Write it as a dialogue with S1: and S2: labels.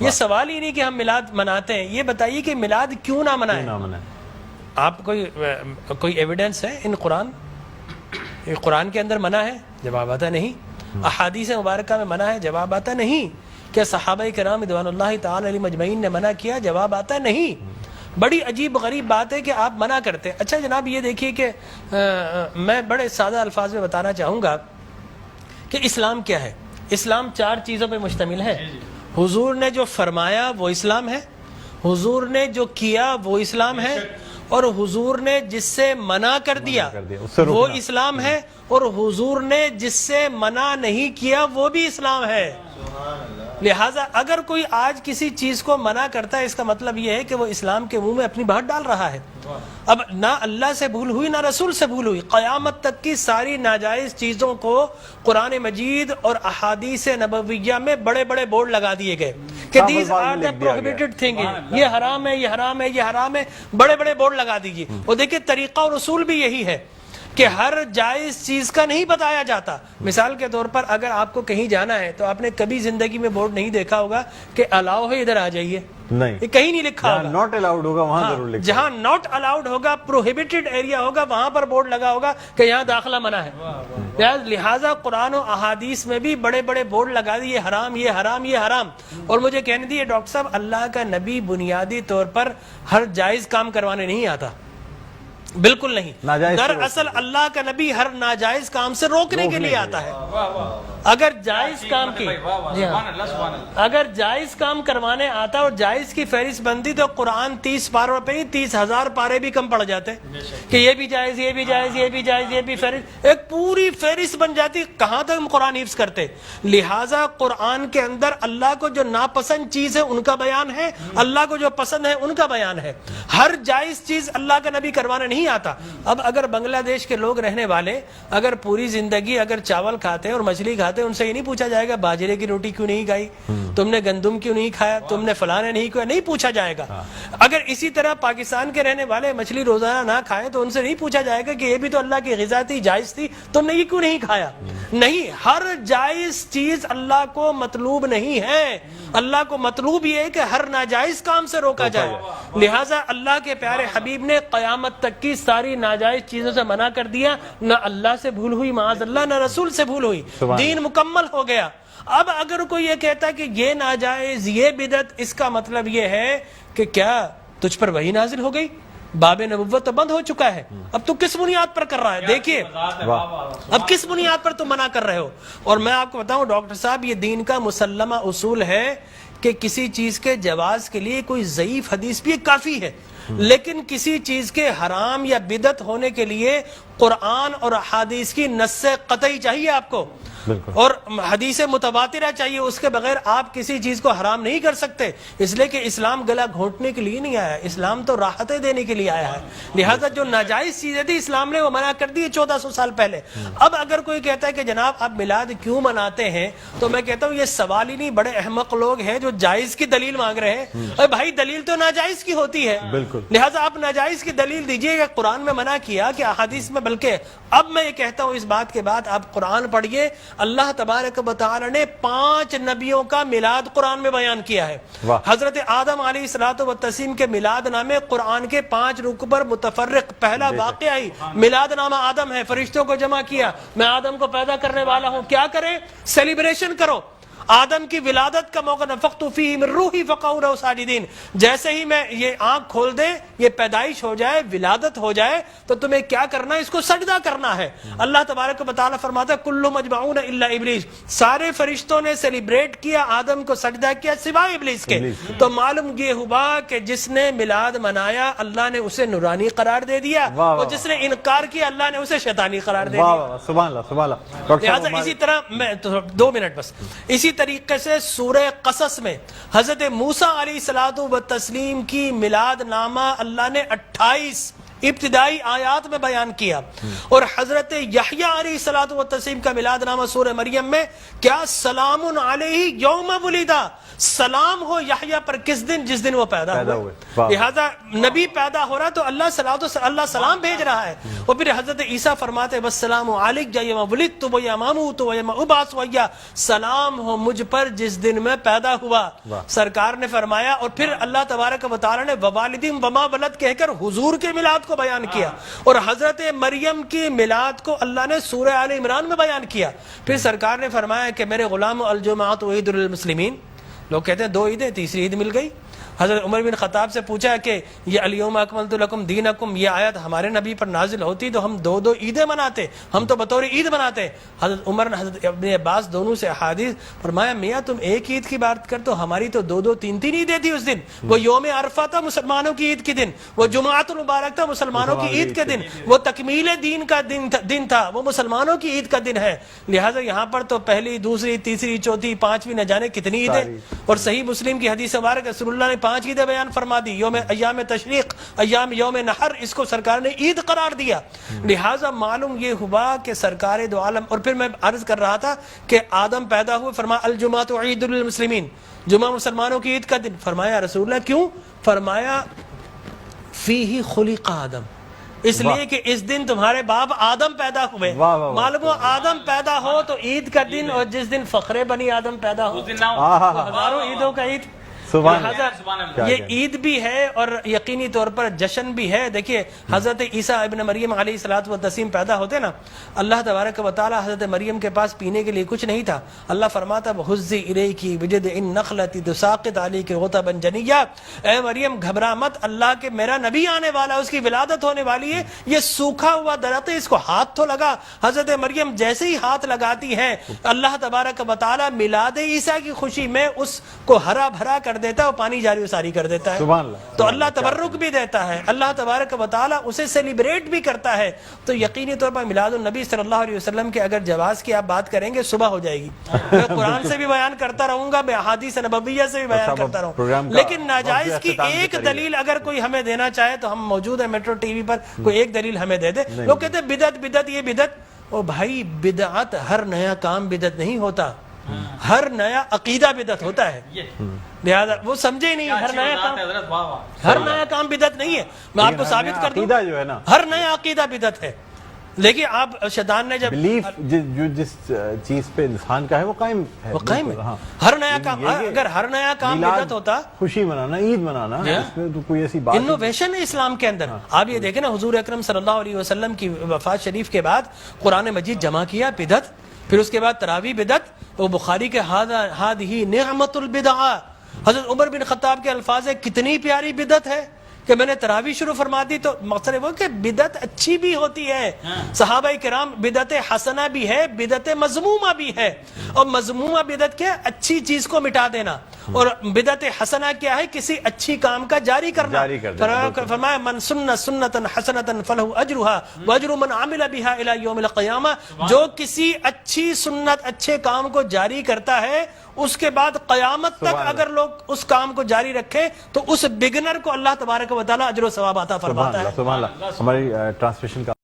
S1: یہ سوال ہی نہیں کہ ہم میلاد مناتے ہیں، یہ بتائیے کہ میلاد کیوں نہ منائیں؟ آپ کوئی ایویڈنس ہے ان قرآن کے اندر منع ہے؟ جواب آتا نہیں۔ احادیث مبارکہ میں منع ہے؟ جواب آتا نہیں۔ کیا صحابہ کرام رضوان اللہ تعالی علیہم اجمعین نے منع کیا؟ جواب آتا نہیں۔ بڑی عجیب غریب بات ہے کہ آپ منع کرتے ہیں۔ اچھا جناب یہ دیکھیے کہ میں بڑے سادہ الفاظ میں بتانا چاہوں گا کہ اسلام کیا ہے۔ اسلام 4 چیزوں پہ مشتمل ہے۔ حضور نے جو فرمایا وہ اسلام ہے، حضور نے جو کیا وہ اسلام ہے، اور حضور نے جس سے منع کر دیا وہ اسلام ہے، اور حضور نے جس سے منع نہیں کیا وہ بھی اسلام ہے۔ لہٰذا اگر کوئی آج کسی چیز کو منع کرتا ہے، اس کا مطلب یہ ہے کہ وہ اسلام کے منہ میں اپنی بات ڈال رہا ہے۔ اب نہ اللہ سے بھول ہوئی نہ رسول سے بھول ہوئی، قیامت تک کی ساری ناجائز چیزوں کو قرآن مجید اور احادیث نبویہ میں بڑے بڑے بورڈ لگا دیے گئے کہ these are the prohibited thing, یہ حرام ہے، یہ حرام ہے، یہ حرام ہے، بڑے بڑے بورڈ لگا دیجیے۔ اور دیکھیں طریقہ اور اصول بھی یہی ہے کہ ہر جائز چیز کا نہیں بتایا جاتا۔ مثال کے طور پر اگر آپ کو کہیں جانا ہے تو آپ نے کبھی زندگی میں بورڈ نہیں دیکھا ہوگا کہ الاؤ ہے ادھر آ جائیے، نہیں، یہ کہیں نہیں لکھا ہوگا۔
S2: ناٹ الاؤڈ ہوگا وہاں ضرور لکھا،
S1: جہاں ناٹ الاؤڈ ہوگا، پروہیبٹڈ ایریا ہوگا، وہاں پر بورڈ لگا ہوگا کہ یہاں داخلہ منع ہے۔ لہٰذا قرآن و احادیث میں بھی بڑے بڑے بورڈ لگا دیے، حرام، یہ حرام، یہ حرام۔ اور مجھے کہنے دیے ڈاکٹر صاحب، اللہ کا نبی بنیادی طور پر ہر جائز کام کروانے نہیں آتا، بالکل نہیں۔ دراصل اللہ کا نبی ہر ناجائز کام سے روکنے کے لیے آتا ہے۔ اگر جائز کام کی اگر جائز کام کروانے آتا اور جائز کی فہرست بنتی تو قرآن 30 پاروں پہ ہی 30,000 پارے بھی کم پڑ جاتے کہ یہ بھی جائز، یہ بھی جائز، یہ بھی جائز، یہ بھی فہرست، ایک پوری فہرست بن جاتی۔ کہاں تک ہم قرآن حفظ کرتے؟ لہٰذا قرآن کے اندر اللہ کو جو ناپسند چیز ہے ان کا بیان ہے، اللہ کو جو پسند ہے ان کا بیان ہے۔ ہر جائز چیز اللہ کا نبی کروانے نہیں آتا۔ اب اگر بنگلہ دیش کے لوگ رہنے والے اگر پوری زندگی اگر چاول کھاتے اور مچھلی کھاتے، ان سے یہ نہیں پوچھا جائے گا باجرے کی روٹی کیوں نہیں کھائی، تم نے گندم کیوں نہیں کھایا، تم نے فلاں نہیں کھایا، نہیں پوچھا جائے گا۔ اگر اسی طرح پاکستان کے رہنے والے مچھلی روزانہ نہ کھائیں تو ان سے نہیں پوچھا جائے گا کہ یہ بھی تو اللہ کی غذا تھی، جائز تھی، تم نے یہ کیوں نہیں کھایا۔ نہیں، ہر جائز چیز اللہ کو مطلوب نہیں ہے۔ اللہ کو مطلوب یہ ہے کہ ہر ناجائز کام سے روکا جائے۔ لہٰذا اللہ کے پیارے حبیب نے قیامت تک کی ساری ناجائز چیزوں سے منع کر دیا، نہ اللہ سے بھول ہوئی معاذ اللہ، نہ رسول سے بھول ہوئی، دین مکمل ہو گیا۔ اب اگر کوئی یہ کہتا ہے کہ یہ ناجائز، یہ بدعت، اس کا مطلب یہ ہے کہ کیا تجھ پر وحی نازل ہو گئی؟ باب نبوت تو بند ہو چکا ہے، اب تو کس بنیاد پر کر رہا ہے؟ دیکھیے اب کس بنیاد پر تم منع کر رہے ہو۔ اور میں آپ کو بتاؤں ڈاکٹر صاحب، یہ دین کا مسلمہ اصول ہے کہ کسی چیز کے جواز کے لیے کوئی ضعیف حدیث بھی کافی ہے، لیکن کسی چیز کے حرام یا بدعت ہونے کے لیے قرآن اور احادیث کی نص قطعی چاہیے آپ کو، اور حدیث متواترہ چاہیے، اس کے بغیر آپ کسی چیز کو حرام نہیں کر سکتے، اس لیے کہ اسلام گلا گھونٹنے کے لیے نہیں آیا، اسلام تو راحتیں دینے کے لیے آیا ہے۔ لہٰذا جو ناجائز چیزیں تھی اسلام نے وہ منع کر دی 1400 سال پہلے۔ اب اگر کوئی کہتا ہے کہ جناب آپ میلاد کیوں مناتے ہیں، تو میں کہتا ہوں یہ سوال ہی نہیں، بڑے احمق لوگ ہیں جو جائز کی دلیل مانگ رہے ہیں۔ ارے بھائی دلیل تو ناجائز کی ہوتی ہے، لہٰذا آپ ناجائز کی دلیل دیجئے کہ قرآن میں منع کیا کہ احادیث میں، بلکہ اب میں یہ کہتا ہوں اس بات کے بعد آپ قرآن پڑھیے، اللہ تبارک و تعالی نے 5 نبیوں کا میلاد قرآن میں بیان کیا ہے۔ حضرت آدم علیہ الصلوۃ والتسلیم کے میلاد نامے قرآن کے 5 رکوع پر متفرق، پہلا واقعہ ہی میلاد نامہ آدم ہے، فرشتوں کو جمع کیا، میں آدم کو پیدا کرنے والا ہوں، کیا کریں؟ سیلیبریشن کرو۔ آدم کی ولادت کا موقع، نفخت فیہ من روحی فقعوا لہ ساجدین، جیسے ہی میں یہ آنکھ کھول دے، یہ پیدائش ہو جائے، ولادت ہو جائے، تو تمہیں کیا کرنا ہے؟ اس کو سجدہ کرنا ہے۔ اللہ تبارک و تعالیٰ فرماتا ہے کل مجمعون الا ابلیس، سارے فرشتوں نے سیلیبریٹ کیا، آدم کو سجدہ کیا سوائے ابلیس کے۔ تو معلوم یہ ہوا کہ جس نے میلاد منایا اللہ نے اسے نورانی قرار دے دیا، اور جس نے انکار کیا اللہ نے اسے شیطانی قرار دے دیا۔
S2: سبحان اللہ، سبحان اللہ۔
S1: لہٰذا اسی طرح میں 2 منٹ بس، اسی طریقے سے سورہ قصص میں حضرت موسیٰ علیہ الصلوۃ والتسلیم کی میلاد نامہ اللہ نے 28 ابتدائی آیات میں بیان کیا. اور حضرت یحییٰ علیہ الصلوۃ والتسلیم کا میلاد نامہ سورہ مریم میں کیا سلام علیہ یوم ولدا، سلام ہو یحییٰ پر کس دن؟ جس دن وہ پیدا ہوئے. لہذا نبی پیدا ہو رہا تو اللہ سلام بھیج رہا ہے. اور پھر حضرت عیسیٰ فرماتے والسلام علیک یوم ولدت و یوم اموت و یوم ابعث حیا، سلام ہو مجھ پر جس دن میں پیدا ہوا. سرکار نے فرمایا. اور پھر اللہ تبارک و تعالی نے ووالدین وما ولد کہہ کر حضور کے میلاد کو بیان کیا. اور حضرت مریم کی میلاد کو اللہ نے سورہ آل عمران میں بیان کیا. پھر سرکار نے فرمایا کہ میرے غلام الجمعۃ عید للمسلمین. لوگ کہتے ہیں 2 عیدیں، تیسری عید مل گئی. حضرت عمر بن خطاب سے پوچھا کہ یہ الیوم اکملت لکم دینکم، یہ آیت ہمارے نبی پر نازل ہوتی تو ہم 2 عیدیں مناتے، ہم تو بطور عید مناتے. حضرت عمر نے حضرت ابن عباس دونوں سے احادیث فرمایا میاں تم ایک عید کی بات کر تو ہماری تو 2 3 عیدیں تھی اس دن. وہ یوم عرفہ تھا مسلمانوں کی عید کے دن، وہ جمعۃ المبارک تھا مسلمانوں کی عید کے دن، وہ تکمیل دین کا دن تھا، وہ مسلمانوں کی عید کا دن ہے. لہٰذا یہاں پر تو پہلی، دوسری، تیسری، چوتھی، 5ویں نہ جانے کتنی عیدیں. اور صحیح مسلم کی حدیث مبارک رسول اللہ نے 5 عیدیں بیان فرما دی. ایام تشریق، یوم نحر، اس کو سرکار نے عید قرار دیا. لہٰذا معلوم یہ ہوا کہ سرکار دو عالم. اور پھر میں عرض کر رہا تھا کہ آدم پیدا ہوئے، فرمایا الجمعۃ عید للمسلمین، جمعہ مسلمانوں کی عید کا دن. فرمایا رسول اللہ کیوں؟ فرمایا فیہ خلق آدم، اس لیے کہ اس دن تمہارے باپ آدم پیدا ہوئے. معلوم ہو آدم پیدا ہو تو عید کا دن، اور جس دن فخر بنی آدم پیدا ہو ہزاروں عیدوں کا عید. یہ عید بھی ہے اور یقینی طور پر جشن بھی ہے. دیکھیے حضرت عیسیٰ ابن مریم علیہ الصلوۃ والتسلیم پیدا ہوتے نا، اللہ تبارک و تعالی حضرت مریم کے پاس پینے کے لیے کچھ نہیں تھا. اللہ فرماتا وَهُزِّ إِلَيْكِ بِجِذْعِ النَّخْلَةِ تُسَاقِطْ عَلَيْكِ رُطَبًا جَنِيًّا، اے مریم گھبرا مت، اللہ کے میرا نبی آنے والا ہے، اس کی ولادت ہونے والی ہے. یہ سوکھا ہوا درخت ہے، اس کو ہاتھ تو لگا. حضرت مریم جیسے ہی ہاتھ لگاتی ہے اللہ تبارک و تعالی میلاد عیسیٰ کی خوشی میں اس کو ہرا بھرا کر دیتا ہے، وہ پانی جاری و ساری کر دیتا ہے. تو اللہ تبرک بھی دیتا ہے، اللہ تبارک و تعالی اسے سیلیبریٹ بھی کرتا ہے. تو یقینی طور پر میلاد النبی صلی اللہ علیہ وسلم کے اگر جواز کی آپ بات کریں گے صبح ہو جائے گی. میں قرآن سے بھی بیان کرتا رہوں گا، میں احادیث نبویہ سے بھی بیان کرتا رہوں، لیکن ناجائز کی ایک دلیل اگر کوئی ہمیں دینا چاہے تو ہم موجود ہیں میٹرو ٹی وی پر، کوئی ایک دلیل ہمیں دے دے. لوگ کہتے ہیں بدعت بدعت، یہ بدعت. او بھائی بدعت ہر نیا کام بدعت نہیں ہوتا، ہر نیا عقیدہ بدعت ہوتا ہے. لہذا وہ سمجھے ہی نہیں، ہر نیا کام بدعت نہیں ہے. میں آپ کو ثابت کر دوں ہر نیا عقیدہ بدعت ہے. لیکن آپ شیطان نے جب
S2: بلیف جو جس چیز پہ انسان کا ہے وہ قائم ہے،
S1: وہ قائم ہے. ہر نیا کام، اگر ہر نیا کام بدعت ہوتا،
S2: خوشی منانا، عید منانا، اس میں تو کوئی ایسی بات
S1: انوویشن ہے اسلام کے اندر. آپ یہ دیکھیں نا حضور اکرم صلی اللہ علیہ وسلم کی وفات شریف کے بعد قرآن مجید جمع کیا، بدعت. پھر اس کے بعد تراویح بدعت. وہ بخاری کے ہذہ نعمت البدع، حضرت عمر بن خطاب کے الفاظ ہے کتنی پیاری بدعت ہے کہ میں نے تراویح شروع فرما دی. تو مقصد وہ کہ بدعت اچھی بھی ہوتی ہے. صحابہ کرام بدعت حسنہ بھی ہے، بدعت مذمومہ بھی ہے. اور مذمومہ بدعت کیا؟ اچھی چیز کو مٹا دینا. اور بدعت حسنہ کیا ہے؟ کسی اچھی کام کا جاری کرنا. فرمایا من سن سنتا حسنتا فلہ اجرھا واجر من عمل بها الى یوم القیامہ. جو کسی اچھی سنت، اچھے کام کو جاری کرتا ہے، اس کے بعد قیامت تک اگر لوگ اس کام کو جاری رکھیں تو اس بگنر کو اللہ تبارک و تعالی اجر و ثواب عطا فرماتا ہے.
S2: سبحان اللہ. ہماری ٹرانسلیشن کا